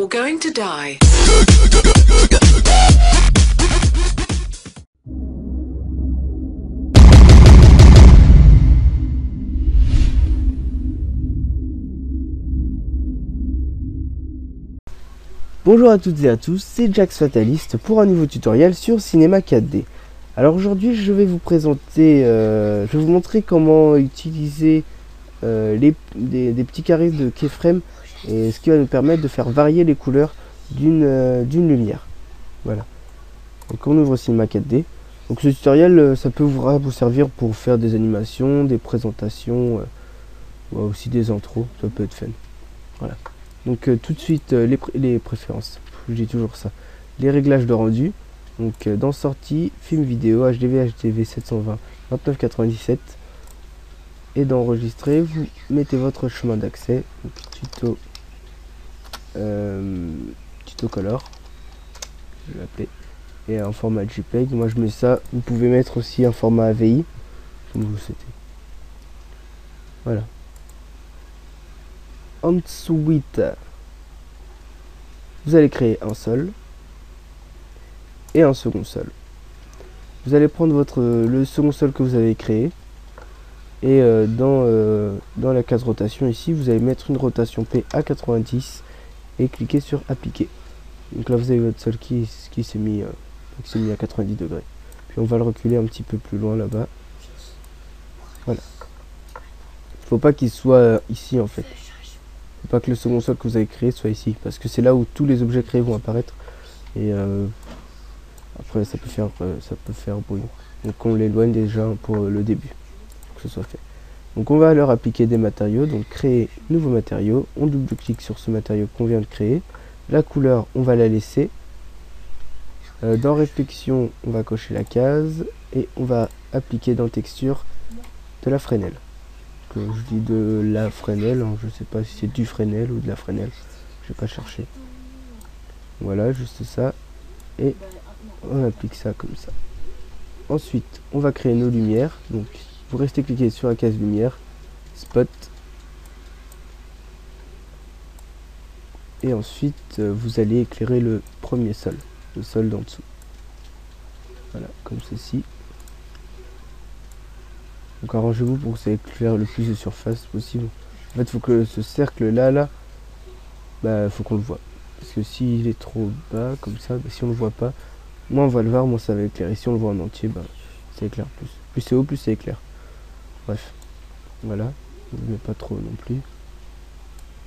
going to die. Bonjour à toutes et à tous, c'est Jax Fatalist pour un nouveau tutoriel sur Cinema 4D. Alors aujourd'hui je vais vous présenter, je vais vous montrer comment utiliser des petits carrés de keyframe et ce qui va nous permettre de faire varier les couleurs d'une lumière. Voilà. Donc on ouvre Cinema 4D. Donc ce tutoriel ça peut vous servir pour faire des animations, des présentations, aussi des intros, ça peut être fun. Voilà. Donc tout de suite les préférences, je dis toujours ça, les réglages de rendu. Donc dans sortie, film vidéo, HDV 720 2997, et d'enregistrer, vous mettez votre chemin d'accès, tuto color, je vais l'appeler, et un format JPEG. Moi je mets ça, vous pouvez mettre aussi un format AVI comme vous souhaitez. Voilà. Ensuite, vous allez créer un sol et un second sol. Vous allez prendre le second sol que vous avez créé et dans la case rotation ici, vous allez mettre une rotation P à 90 et cliquer sur appliquer. Donc là vous avez votre sol qui s'est mis à 90 degrés. Puis on va le reculer un petit peu plus loin là-bas. Voilà. Faut pas qu'il soit ici en fait. Faut pas que le second sol que vous avez créé soit ici, parce que c'est là où tous les objets créés vont apparaître et après ça peut faire bruit. Donc on l'éloigne déjà pour le début, pour que ce soit fait. Donc on va leur appliquer des matériaux, donc créer nouveau matériau, on double-clique sur ce matériau qu'on vient de créer. La couleur on va la laisser. Dans réflexion on va cocher la case et on va appliquer dans texture de la Fresnel. Que je dis de la Fresnel, hein, je sais pas si c'est du Fresnel ou de la Fresnel, je vais pas chercher. Voilà, juste ça, et on applique ça comme ça. Ensuite on va créer nos lumières, donc vous restez cliqué sur la case lumière, spot, et ensuite vous allez éclairer le premier sol, le sol d'en dessous. Voilà, comme ceci. Donc arrangez-vous pour que ça éclaire le plus de surface possible. En fait, il faut que ce cercle là, bah, faut qu'on le voit. Parce que s'il est trop bas, comme ça, bah, si on le voit pas, moins on va le voir, moins ça va éclairer. Si on le voit en entier, bah, ça éclaire plus. Plus c'est haut, plus ça éclaire. Bref, voilà. Mais pas trop non plus.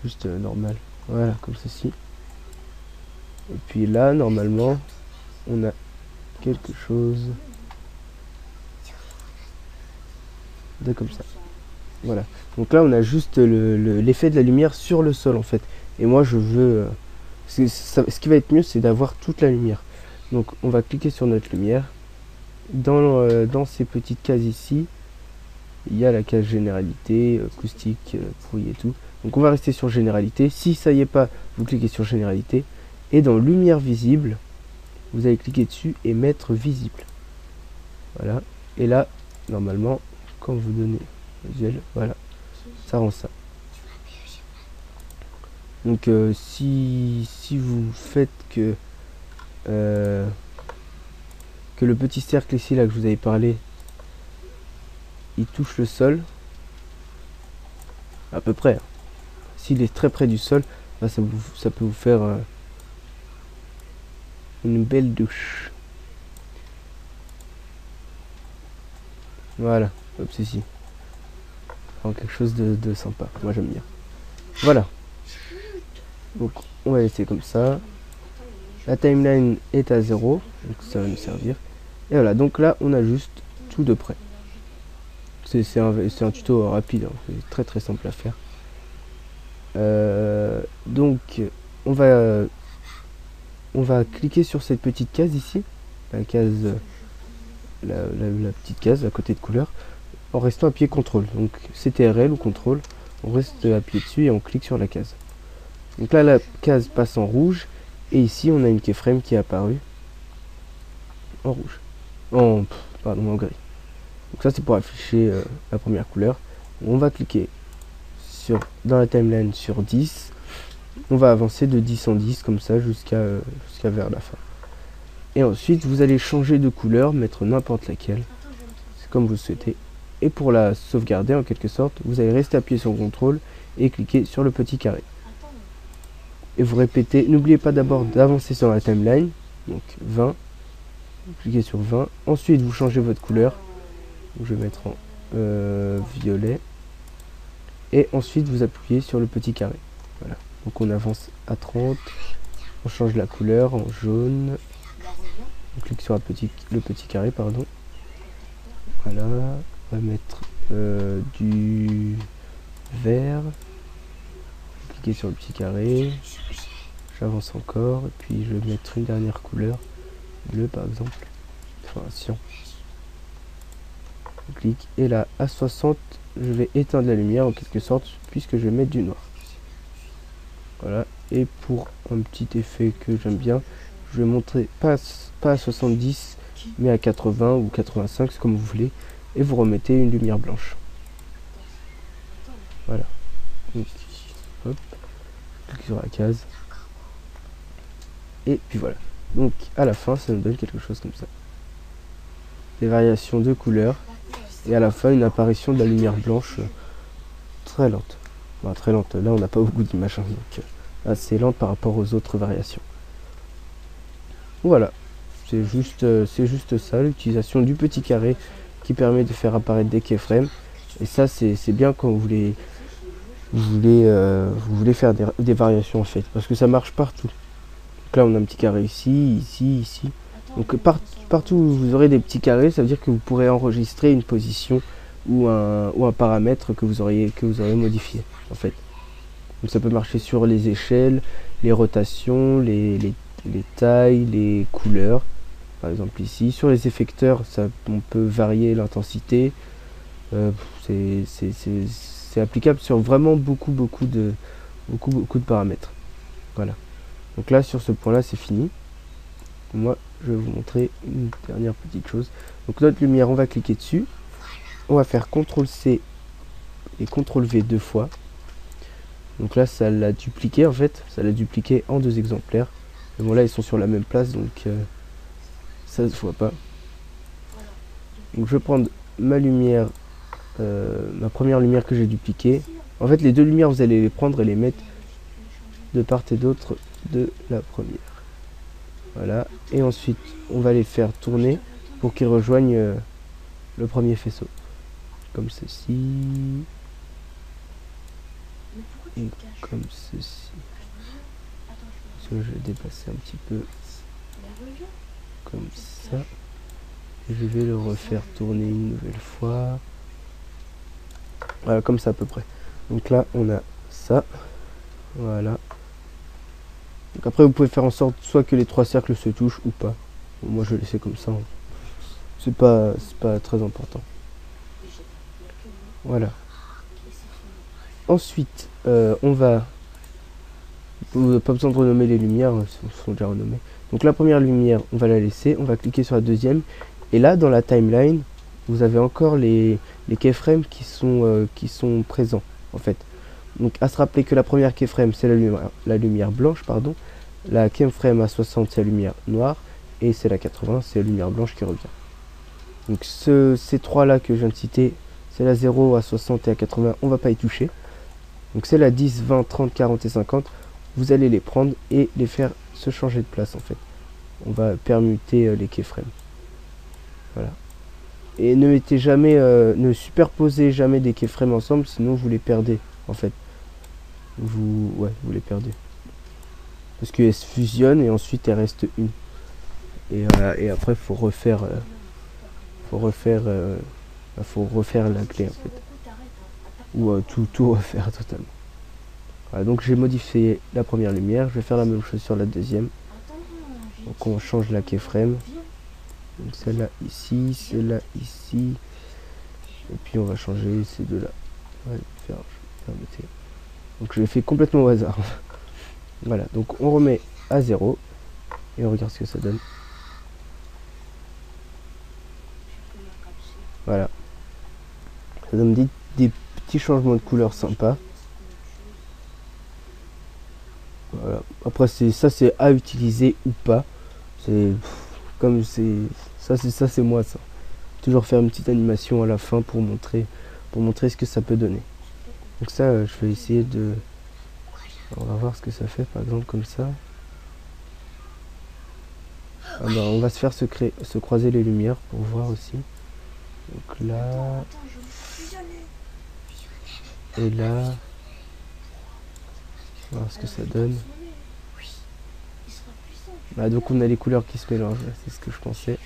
Juste normal. Voilà, comme ceci. Et puis là, normalement, on a quelque chose de comme ça. Voilà, donc là on a juste l'effet de la lumière sur le sol en fait, et moi je veux ce qui va être mieux, c'est d'avoir toute la lumière. Donc on va cliquer sur notre lumière. Dans ces petites cases ici, il y a la case généralité, acoustique, bruit et tout. Donc on va rester sur généralité. Si ça y est pas, vous cliquez sur généralité, et dans lumière visible vous allez cliquer dessus et mettre visible. Voilà, et là normalement quand vous donnez visuel, voilà, ça rend ça. Donc si vous faites que le petit cercle ici là que je vous avais parlé, il touche le sol à peu près, hein. S'il est très près du sol, bah, ça peut vous faire une belle douche. Voilà, hop, c'est ici. Quelque chose de sympa, moi j'aime bien. Voilà, donc on va laisser comme ça. La timeline est à 0, donc ça va nous servir. Et voilà, donc là on a juste tout de près. C'est un tuto rapide, hein. C'est très simple à faire. Donc on va cliquer sur cette petite case ici, la case, la petite case à côté de couleur, en restant appuyé CTRL. Donc CTRL ou CTRL, on reste appuyé dessus et on clique sur la case. Donc là la case passe en rouge, et ici on a une keyframe qui est apparue en rouge, en gris. Donc ça c'est pour afficher la première couleur. On va cliquer dans la timeline sur 10, on va avancer de 10 en 10 comme ça jusqu'à vers la fin. Et ensuite vous allez changer de couleur, mettre n'importe laquelle, c'est comme vous le souhaitez. Et pour la sauvegarder en quelque sorte, vous allez rester appuyé sur CTRL et cliquer sur le petit carré. Et vous répétez, n'oubliez pas d'abord d'avancer sur la timeline, donc 20, vous cliquez sur 20, ensuite vous changez votre couleur, donc je vais mettre en violet, et ensuite vous appuyez sur le petit carré. Voilà, donc on avance à 30, on change la couleur en jaune, on clique sur le petit carré, pardon. Voilà, on va mettre du vert, cliquer sur le petit carré, j'avance encore, et puis je vais mettre une dernière couleur, bleu par exemple, enfin cyan. On clique, et là à 60, je vais éteindre la lumière en quelque sorte, puisque je vais mettre du noir. Voilà, et pour un petit effet que j'aime bien, je vais montrer pas à 70, mais à 80 ou 85, c'est comme vous voulez, et vous remettez une lumière blanche. Voilà. Donc, hop, clique sur la case. Et puis voilà. Donc à la fin, ça nous donne quelque chose comme ça. Des variations de couleurs. Et à la fin, une apparition de la lumière blanche très lente. Enfin, très lente. Là, on n'a pas beaucoup d'images, hein, donc assez lente par rapport aux autres variations. Voilà. C'est juste ça, l'utilisation du petit carré qui permet de faire apparaître des keyframes. Et ça, c'est bien quand vous voulez faire des variations en fait, parce que ça marche partout. Donc là, on a un petit carré ici, ici, ici. Donc partout où vous aurez des petits carrés, ça veut dire que vous pourrez enregistrer une position ou un paramètre que vous aurez modifié en fait. Donc ça peut marcher sur les échelles, les rotations, les tailles, les couleurs. Par exemple ici, sur les effecteurs, on peut varier l'intensité. C'est applicable sur vraiment beaucoup de paramètres. Voilà. Donc là, sur ce point-là, c'est fini. Moi, je vais vous montrer une dernière petite chose. Donc notre lumière, on va cliquer dessus. On va faire CTRL-C et CTRL-V 2 fois. Donc là, ça l'a dupliqué en fait. Ça l'a dupliqué en 2 exemplaires. Et bon, là, ils sont sur la même place, donc ça se voit pas. Donc je vais prendre ma lumière, ma première lumière que j'ai dupliquée. En fait, les deux lumières, vous allez les prendre et les mettre de part et d'autre de la première. Voilà, et ensuite on va les faire tourner pour qu'ils rejoignent le premier faisceau, comme ceci et comme ceci. Je vais déplacer un petit peu comme ça et je vais le refaire tourner une nouvelle fois. Voilà, comme ça à peu près. Donc là on a ça, voilà. Donc après vous pouvez faire en sorte soit que les 3 cercles se touchent ou pas. Bon, moi je vais laisser comme ça, hein. C'est pas très important. Voilà. Ensuite on va, pas besoin de renommer les lumières, elles sont déjà renommées. Donc la première lumière on va la laisser, on va cliquer sur la deuxième, et là dans la timeline vous avez encore les keyframes qui sont présents en fait. Donc à se rappeler que la première keyframe c'est la lumière blanche, pardon. La keyframe à 60 c'est la lumière noire, et c'est la 80 c'est la lumière blanche qui revient. Donc ces trois là que je viens de citer, c'est la 0 à 60 et à 80, on va pas y toucher. Donc c'est la 10, 20, 30, 40 et 50, vous allez les prendre et les faire se changer de place en fait. On va permuter les keyframes. Voilà. Et ne mettez jamais, ne superposez jamais des keyframes ensemble, sinon vous les perdez en fait. Vous les perdez. Parce qu'elles se fusionnent et ensuite il reste une. Et voilà, et après faut refaire la clé en fait. Ou tout refaire totalement. Voilà, donc j'ai modifié la première lumière, je vais faire la même chose sur la deuxième. Donc on change la keyframe. Donc celle-là ici, celle-là ici. Et puis on va changer ces deux-là. Ouais, permettez. Donc je l'ai fait complètement au hasard. Voilà, donc on remet à 0 et on regarde ce que ça donne. Voilà. Ça donne des petits changements de couleur sympas. Voilà. Après c'est à utiliser ou pas. C'est comme c'est moi ça. Toujours faire une petite animation à la fin pour montrer ce que ça peut donner. Donc ça je vais essayer de, on va voir ce que ça fait par exemple comme ça. Ah bah, on va se faire se croiser les lumières pour voir aussi. Donc là et là, on va voir ce que ça donne. Bah, donc on a les couleurs qui se mélangent, c'est ce que je pensais.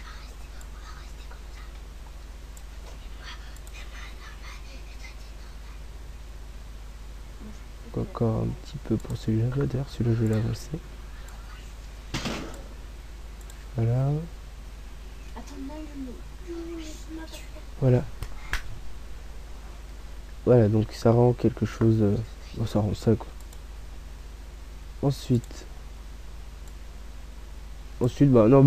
Encore un petit peu pour celui-là, d'ailleurs celui-là je vais l'avancer. Voilà. Voilà. Voilà, donc ça rend quelque chose, bon, ça rend ça quoi. Ensuite, ensuite non,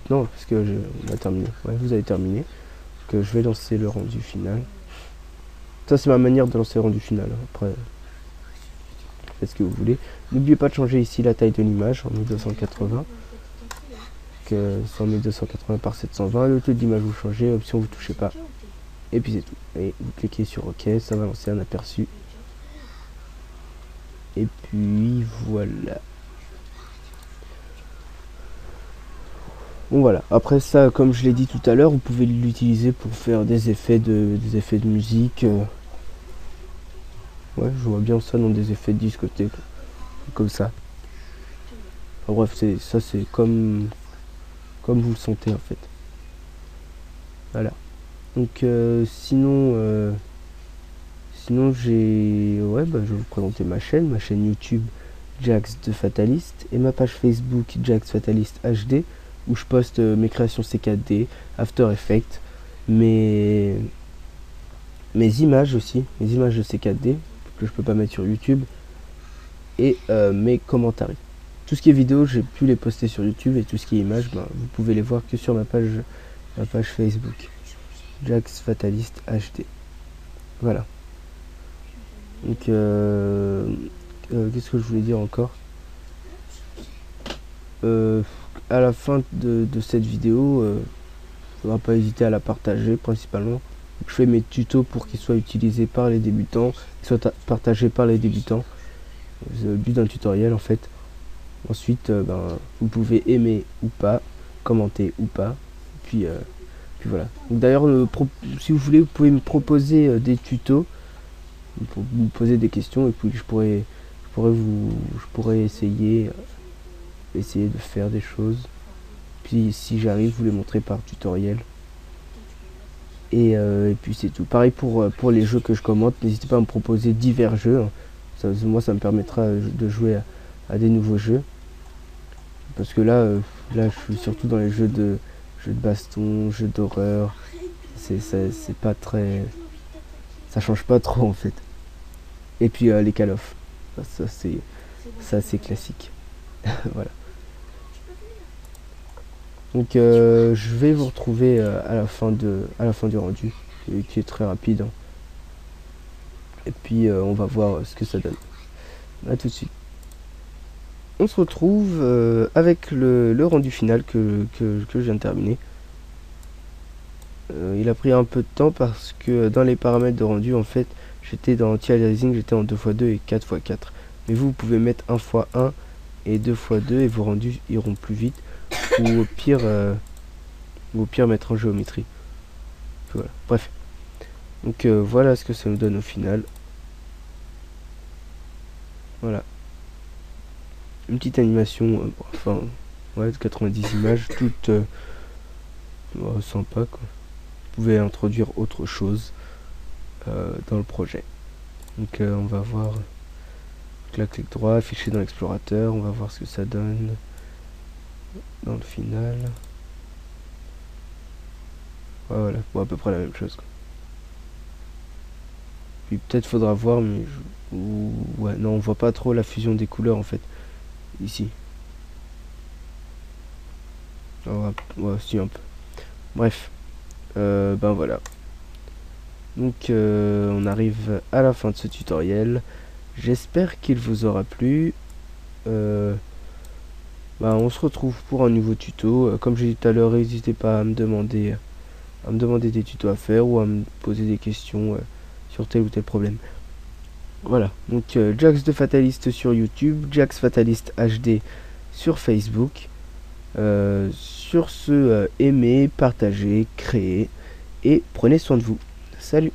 parce que on a terminé. Ouais, vous avez terminé. Donc je vais lancer le rendu final. Ça c'est ma manière de lancer le rendu final. Après, faites ce que vous voulez. N'oubliez pas de changer ici la taille de l'image en 1280. Que c'est en 1280 par 720. Le taux d'image vous changez, option vous touchez pas. Et puis c'est tout. Et vous cliquez sur OK, ça va lancer un aperçu. Et puis voilà. Bon voilà, après ça, comme je l'ai dit tout à l'heure, vous pouvez l'utiliser pour faire des effets de musique. Ouais, je vois bien ça dans des effets de discothèque, comme ça. Enfin, bref, c'est comme vous le sentez en fait. Voilà. Donc sinon j'ai, ouais, bah, je vais vous présenter ma chaîne YouTube Jax de Fatalist et ma page Facebook Jax Fatalist HD, où je poste mes créations C4D, After Effects, mes images aussi, mes images de C4D que je peux pas mettre sur YouTube, et mes commentaires. Tout ce qui est vidéo, j'ai pu les poster sur YouTube, et tout ce qui est images, ben, vous pouvez les voir que sur ma page Facebook Jax Fatalist HD. Voilà. Donc qu'est-ce que je voulais dire encore, à la fin de cette vidéo, faudra pas hésiter à la partager principalement. Je fais mes tutos pour qu'ils soient utilisés par les débutants, qu'ils soient partagés par les débutants. C'est le but d'un tutoriel en fait. Ensuite, ben, vous pouvez aimer ou pas, commenter ou pas. Puis voilà. D'ailleurs, si vous voulez, vous pouvez me proposer des tutos pour vous poser des questions, et puis je pourrais essayer de faire des choses. Puis si j'arrive, vous les montrer par tutoriel. Et puis c'est tout. Pareil pour les jeux que je commente, n'hésitez pas à me proposer divers jeux. Moi ça me permettra de jouer à des nouveaux jeux. Parce que là je suis surtout dans les jeux de baston, jeux d'horreur. C'est pas très, ça change pas trop en fait. Et puis les Call of, ça c'est classique. Voilà. Donc je vais vous retrouver à la fin du rendu, qui est très rapide, hein. Et puis on va voir ce que ça donne. A tout de suite. On se retrouve avec le rendu final que je viens de terminer. Il a pris un peu de temps parce que dans les paramètres de rendu, en fait, j'étais dans anti-aliasing, j'étais en 2x2 et 4x4. Mais vous pouvez mettre 1x1 et 2x2 et vos rendus iront plus vite. Ou au pire mettre en géométrie. Voilà. Bref. Donc voilà ce que ça nous donne au final. Voilà. Une petite animation, enfin, ouais, de 90 images, toutes sympa quoi. Vous pouvez introduire autre chose dans le projet. Donc on va voir. Là, clic droit, afficher dans l'explorateur, on va voir ce que ça donne dans le final. Voilà, bon, à peu près la même chose quoi. Puis peut-être faudra voir, mais ouais, non, on voit pas trop la fusion des couleurs en fait ici. Ouais, si, un peu. Bref, ben voilà. Donc on arrive à la fin de ce tutoriel. J'espère qu'il vous aura plu. on se retrouve pour un nouveau tuto. Comme j'ai dit tout à l'heure, n'hésitez pas à me demander des tutos à faire ou à me poser des questions sur tel ou tel problème. Voilà, donc Jax de Fataliste sur YouTube, Jax Fataliste HD sur Facebook. Sur ce, aimez, partagez, créez et prenez soin de vous. Salut!